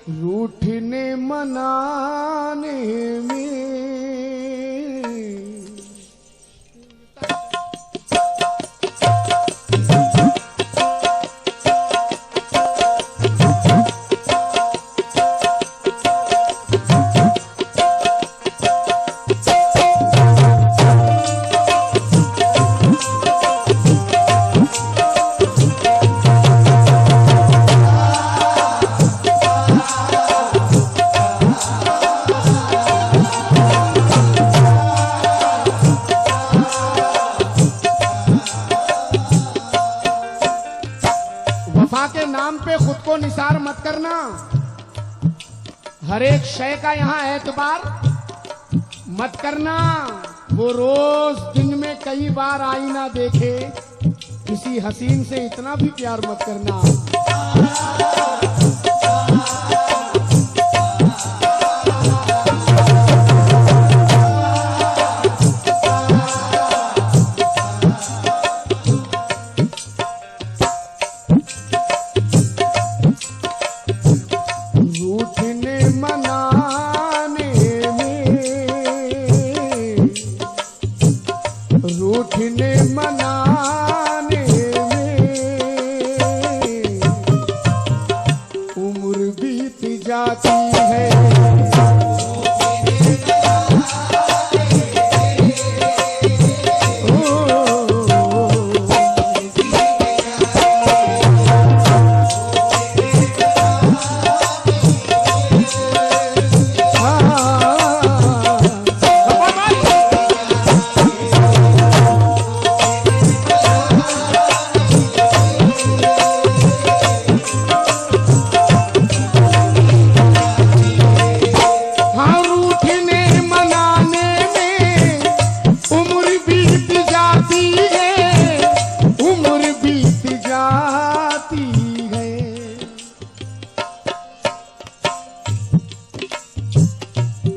रूठने मनाने में के नाम पे खुद को निसार मत करना। हर एक शय का यहां एतबार मत करना। वो रोज दिन में कई बार आईना देखे, किसी हसीन से इतना भी प्यार मत करना। रूठने मनाने में उम्र बीत जाती है।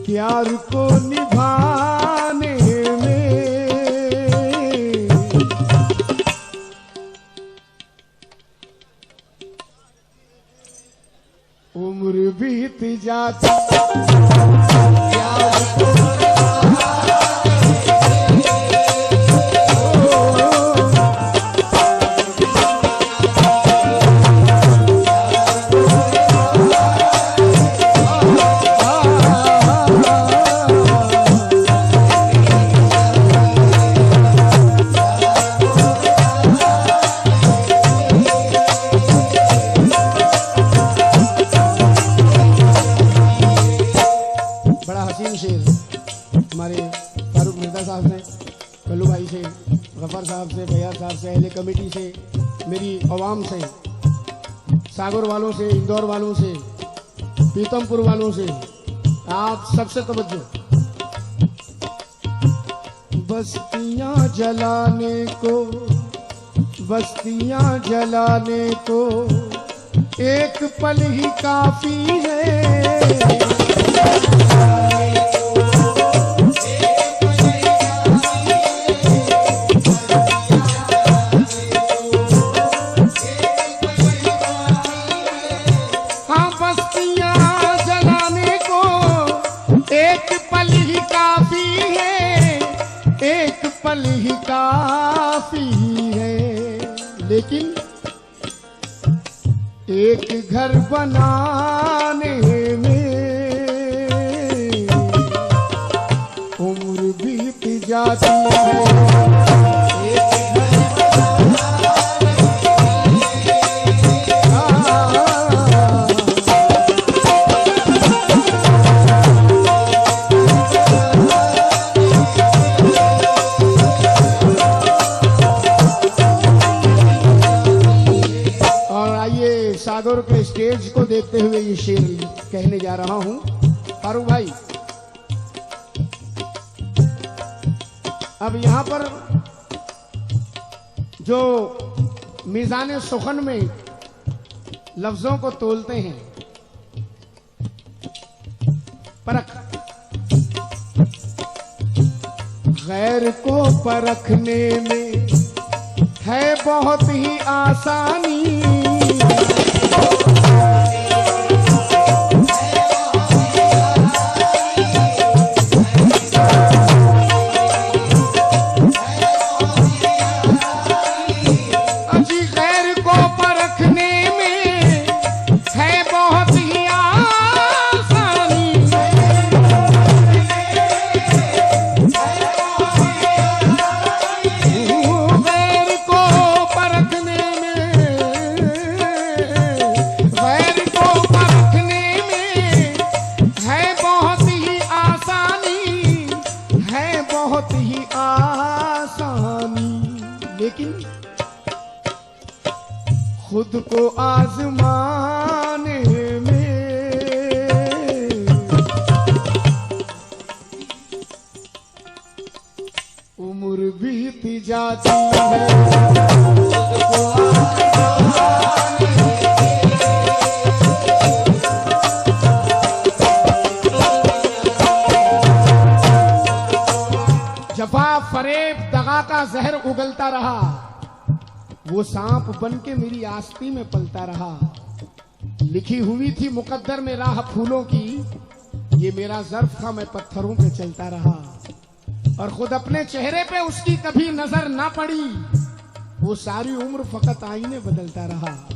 प्यार को निभाने में उम्र बीत जाती। हमारे फारूक मिर्जा साहब से, कल्लू भाई से, गफर साहब से, भैया साहब से, अहले कमेटी से, मेरी अवाम से, सागर वालों से, इंदौर वालों से, पीतमपुर वालों से, आप सबसे तवज्जो। बस्तियां जलाने को, बस्तियां जलाने को एक पल ही काफी है। एक पल ही काफी है, लेकिन एक घर बनाने में उम्र बीत जाती है। सागर के स्टेज को देखते हुए ये शेर कहने जा रहा हूं। फारूक भाई, अब यहां पर जो मीज़ाने सुखन में लफ्जों को तोलते हैं, परख, गैर को परखने में है बहुत ही आसानी। जाती है। जफा फरेब दगा का जहर उगलता रहा, वो सांप बन के मेरी आस्ती में पलता रहा। लिखी हुई थी मुकद्दर में राह फूलों की, ये मेरा ज़र्फ था मैं पत्थरों पे चलता रहा। और खुद अपने चेहरे पे उसकी कभी नजर ना पड़ी, वो सारी उम्र फकत आईने बदलता रहा।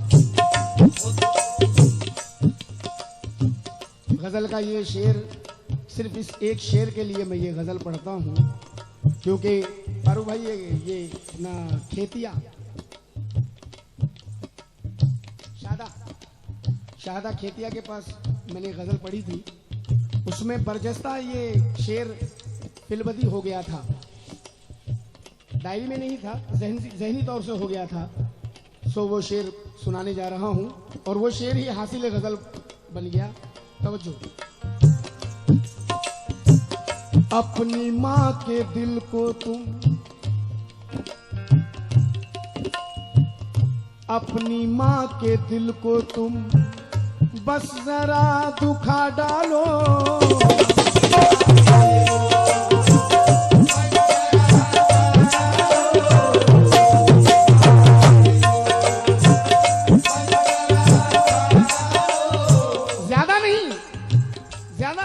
गजल का ये शेर, सिर्फ इस एक शेर के लिए मैं ये गजल पढ़ता हूँ, क्योंकि फारूक भाई ये ना खेतिया शाहदा खेतिया के पास मैंने गजल पढ़ी थी, उसमें बरजस्ता ये शेर फिलबदी हो गया था। डायरी में नहीं था, जहनी तौर से हो गया था। सो वो शेर सुनाने जा रहा हूं, और वो शेर ही हासिल गजल बन गया। तवज्जो। अपनी माँ के दिल को तुम, अपनी माँ के दिल को तुम बस जरा दुखा डालो। ज्यादा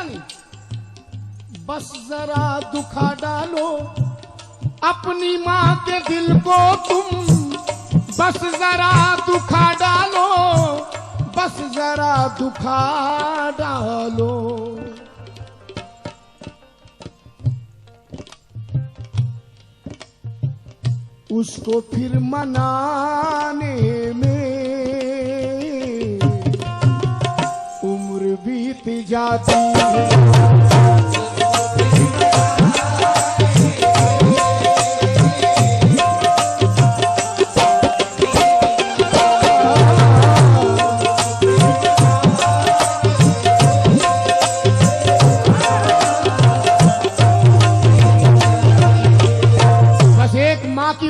नहीं, बस जरा दुखा डालो। अपनी माँ के दिल को तुम बस जरा दुखा डालो, बस जरा दुखा डालो। उसको फिर मनाने में उम्र बीत जाती है।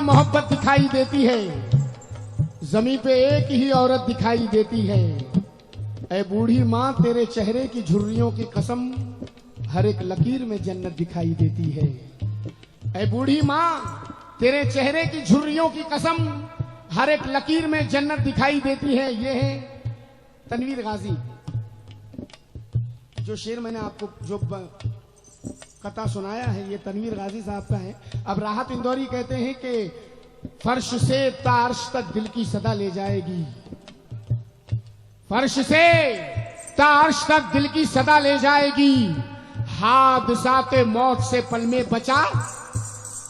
मोहब्बत दिखाई देती है, जमीन पे एक ही औरत दिखाई देती है। ऐ बूढ़ी माँ तेरे चेहरे की झुर्रियों की कसम, हर एक लकीर में जन्नत दिखाई देती है। ऐ बूढ़ी माँ तेरे चेहरे की झुर्रियों की कसम, हर एक लकीर में जन्नत दिखाई देती है। ये है तनवीर गाजी। जो शेर मैंने आपको जो कथा सुनाया है, ये तनवीर गाजी साहब का है। अब राहत इंदौरी कहते हैं कि फर्श से तार्श तक दिल की सदा ले जाएगी, फर्श से तार्श तक दिल की सदा ले जाएगी। हादसाते मौत से पल में बचा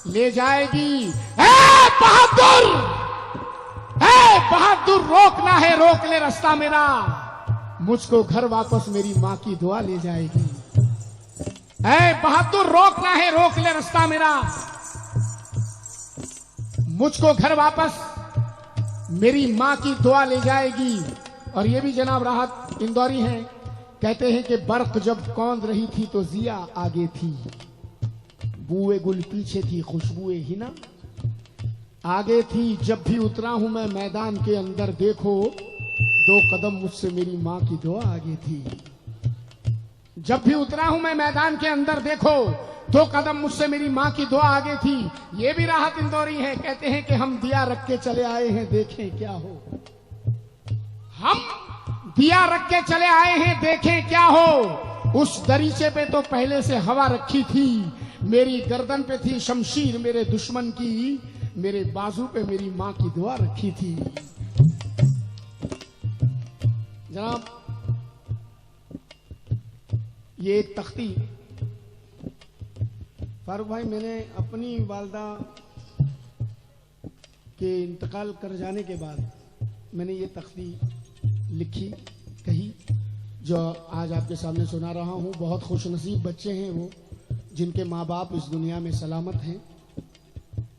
ले जाएगी। बहादुर, बहादुर रोकना है रोक ले रास्ता मेरा, मुझको घर वापस मेरी माँ की दुआ ले जाएगी। बहादुर रोकना है रोक ले रास्ता मेरा, मुझको घर वापस मेरी माँ की दुआ ले जाएगी। और ये भी जनाब राहत इंदौरी हैं, कहते हैं कि बर्क जब कौंद रही थी तो जिया आगे थी, बुए गुल पीछे थी खुशबुए हिना आगे थी। जब भी उतरा हूं मैं मैदान के अंदर, देखो 2 कदम मुझसे मेरी माँ की दुआ आगे थी। जब भी उतरा हूं मैं मैदान के अंदर, देखो 2 कदम मुझसे मेरी माँ की दुआ आगे थी। ये भी राहत इंदौरी है, कहते हैं कि हम दिया रख के चले आए हैं, देखें क्या हो। हम दिया रख के चले आए हैं, देखें क्या हो। उस दरीचे पे तो पहले से हवा रखी थी, मेरी गर्दन पे थी शमशीर मेरे दुश्मन की, मेरे बाजू पे मेरी माँ की दुआ रखी थी। जनाब ये एक तख्ती, फारूक भाई मैंने अपनी वालदा के इंतकाल कर जाने के बाद मैंने ये तख्ती लिखी कही, जो आज आपके सामने सुना रहा हूँ। बहुत खुशनसीब बच्चे हैं वो, जिनके माँ बाप इस दुनिया में सलामत हैं,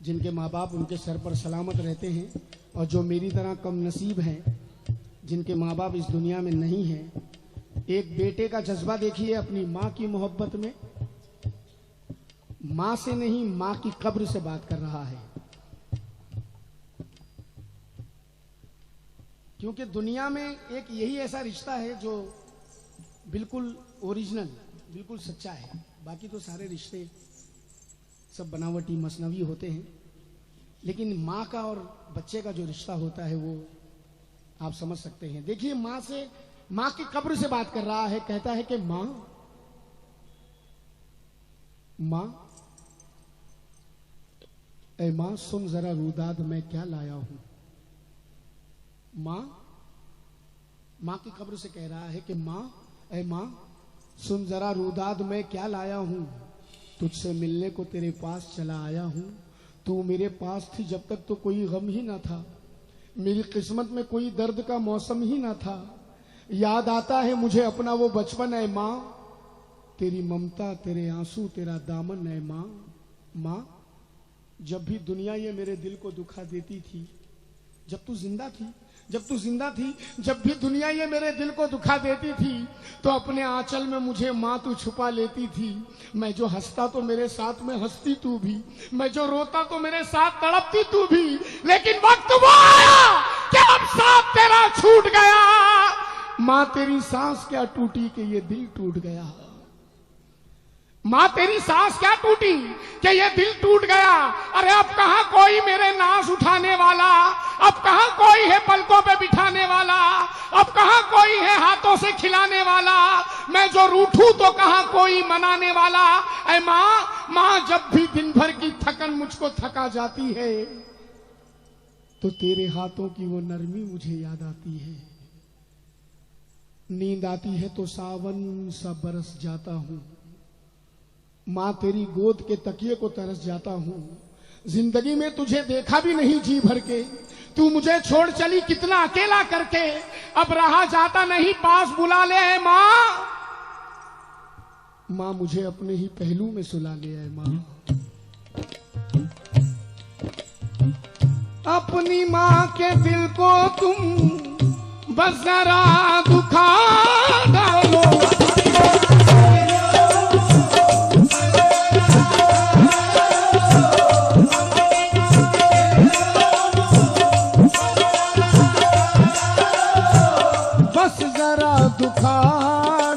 जिनके माँ बाप उनके सर पर सलामत रहते हैं, और जो मेरी तरह कम नसीब हैं, जिनके माँ बाप इस दुनिया में नहीं हैं। एक बेटे का जज्बा देखिए अपनी माँ की मोहब्बत में, माँ से नहीं माँ की कब्र से बात कर रहा है। क्योंकि दुनिया में एक यही ऐसा रिश्ता है जो बिल्कुल ओरिजिनल, बिल्कुल सच्चा है। बाकी तो सारे रिश्ते सब बनावटी मसनवी होते हैं, लेकिन माँ का और बच्चे का जो रिश्ता होता है वो आप समझ सकते हैं। देखिए, माँ की कब्र से बात कर रहा है, कहता है कि माँ ऐ माँ सुन जरा रूदाद मैं क्या लाया हूं। माँ की कब्र से कह रहा है कि ऐ माँ सुन जरा रूदाद मैं क्या लाया हूं। तुझसे मिलने को तेरे पास चला आया हूं। तू मेरे पास थी जब तक तो कोई गम ही ना था, मेरी किस्मत में कोई दर्द का मौसम ही ना था। याद आता है मुझे अपना वो बचपन। है माँ तेरी ममता, तेरे आंसू, तेरा दामन। है माँ जब भी दुनिया ये मेरे दिल को दुखा देती थी, जब तू जिंदा थी, जब भी दुनिया ये मेरे दिल को दुखा देती थी तो अपने आंचल में मुझे माँ तू छुपा लेती थी। मैं जो हंसता तो मेरे साथ में हंसती तू भी, मैं जो रोता तो मेरे साथ तड़पती तू भी। लेकिन वक्त वो आया कि अब साथ तेरा छूट गया। माँ तेरी सांस क्या टूटी कि ये दिल टूट गया। माँ तेरी सांस क्या टूटी कि ये दिल टूट गया। अरे अब कहां कोई मेरे नाश उठाने वाला, अब कहां कोई है पलकों पे बिठाने वाला, अब कहां कोई है हाथों से खिलाने वाला। मैं जो रूठूं तो कहां कोई मनाने वाला। ऐ माँ जब भी दिन भर की थकन मुझको थका जाती है तो तेरे हाथों की वो नरमी मुझे याद आती है। नींद आती है तो सावन सा बरस जाता हूं। माँ तेरी गोद के तकिए को तरस जाता हूं। जिंदगी में तुझे देखा भी नहीं जी भर के, तू मुझे छोड़ चली कितना अकेला करके। अब रहा जाता नहीं पास बुला ले। है माँ मुझे अपने ही पहलू में सुला ले। है माँ अपनी माँ के दिल को तुम बस जरा दुखा डालो। दुखा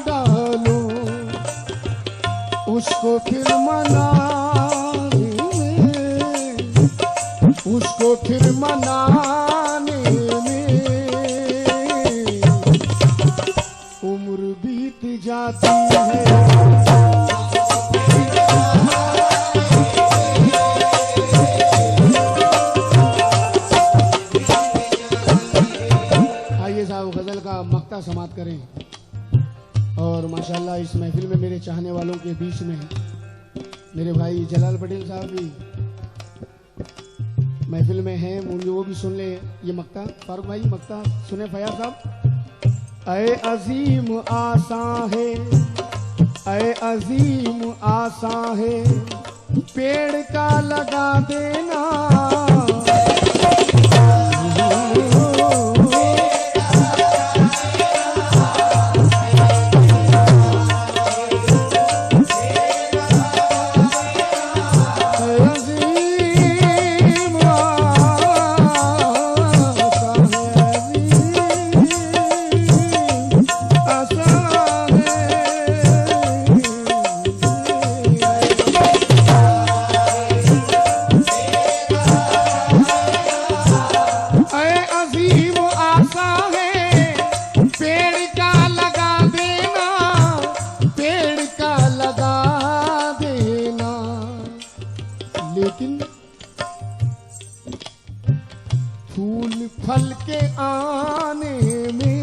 डालो उसको फिर मनाने में उम्र बीत जाती है। आइए साहब गजल का मक्ता समाप्त करें। और माशाल्लाह इस महफिल में मेरे चाहने वालों के बीच में मेरे भाई जलाल पटेल साहब भी महफिल में हैं, मुझे वो भी सुन ले ये मक्ता। फारूक भाई मक्ता सुने फयाज साहब। ऐ अजीम आसा है, ऐ अजीम आसा है, पेड़ का लगा देना। लेकिन फूल फल के आने में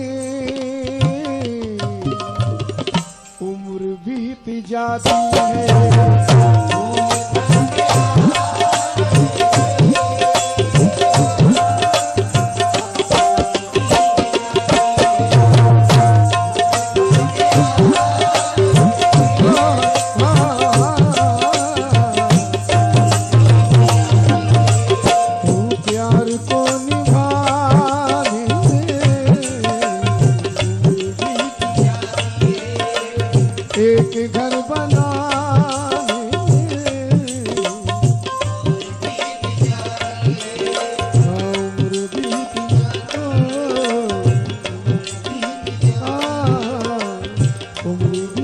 उम्र बीत जाती है। एक घर बनाने उम्र बीत नंदिनी